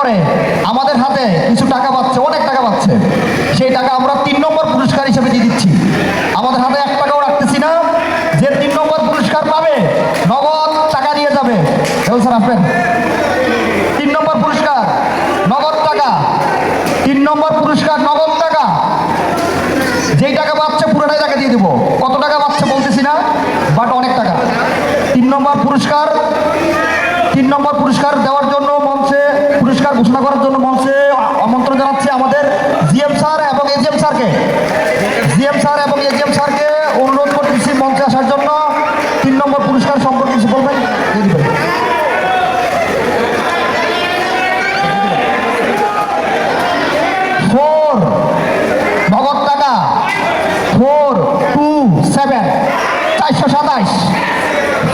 পরে আমাদের হাতে কিছু টাকা পাচ্ছে, অনেক টাকা পাচ্ছে, সেই টাকা আমরা 3 নম্বর পুরস্কার হিসেবে দিয়ে দিচ্ছি। আমাদের হাতে 1 টাকাও রাখতেছি না। যে 3 নম্বর পুরস্কার পাবে নগদ টাকা নিয়ে যাবে। স্যার আসবেন। 3 নম্বর পুরস্কার নগদ টাকা, 3 নম্বর পুরস্কার নগদ টাকা। যেই টাকা পাচ্ছে পুরোটাই টাকা দিয়ে দিব। কত টাকা পাচ্ছে বলতেছি না, বাট অনেক টাকা। 3 নম্বর পুরস্কার, 3 নম্বর পুরস্কার দেওয়ার জন্য মঞ্চে, পুরস্কার ঘোষণা করার জন্য মঞ্চে আমন্ত্রণ জানাচ্ছি আমাদের জিএম স্যার এবং এজিএম স্যারকে। জিএম স্যার এবং এজিএম স্যারকে অনুরোধ করতেছি মঞ্চে আসার জন্য। 3 নম্বর পুরস্কার সম্পর্কে কিছু বলবেন, দিয়ে দিবেন। নগদ টাকা 427 427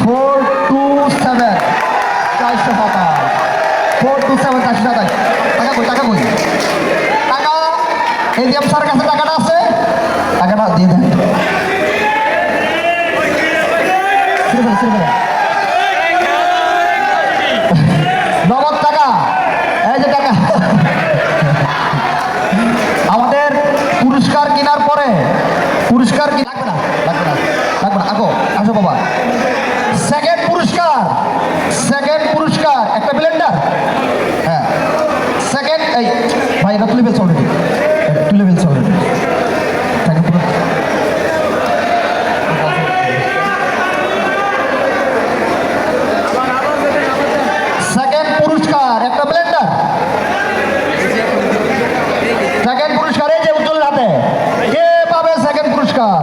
427 427 টাকা কই, টাকা কই, টাকা এজিএম স্যার কাছে টাকাটা আছে, টাকাটা দিয়ে দেন। নগদ টাকা, এই যে টাকা। আমাদের পুরস্কার কেনার পরে, পুরস্কার কি লাগবে না, লাগবে না, লাগবে না, আসো বাবা। সেকেন্ড পুরস্কার, সেকেন্ড পুরস্কার একটা ব্লেন্ডার। হ্যাঁ সেকেন্ড, এই ভাই এটা তুলে ফেলছে অলরেডি, তুলে ফেলছে অলরেডি। সেকেন্ড পুরস্কার একটা ব্লেন্ডার। সেকেন্ড পুরস্কার এই যে উজ্জ্বল হাতে, কে পাবে সেকেন্ড পুরস্কার?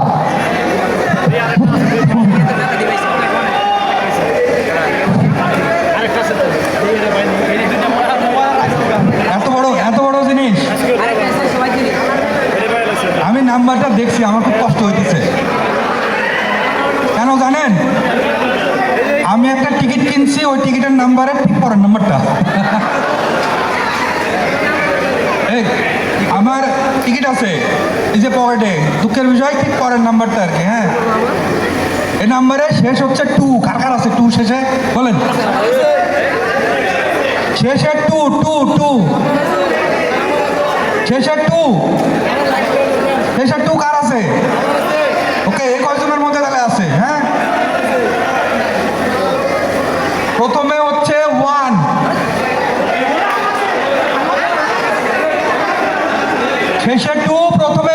এত বড় জিনিস আমি নাম্বারটা দেখছি, আমার খুব কষ্ট হইতেছে। কেন জানেন? আমি একটা টিকিট কিনছি, ওই টিকিটের নাম্বারের ঠিক পরের নাম্বারটা। আমার টিকিট আছে এই যে পকেটে, দুঃখের বিষয় ঠিক পরের নাম্বারটা আর কি। হ্যাঁ এই নাম্বারে শেষ হচ্ছে 2। কার কার আছে 2 শেষে বলেন? শেষে 2 2 2 শেষে 2 শেষে 2 কার আছে? ওকে, এই কয়জনের মধ্যে তাহলে আছে? হ্যাঁ প্রথমে হচ্ছে 1, শেষে 2, প্রথমে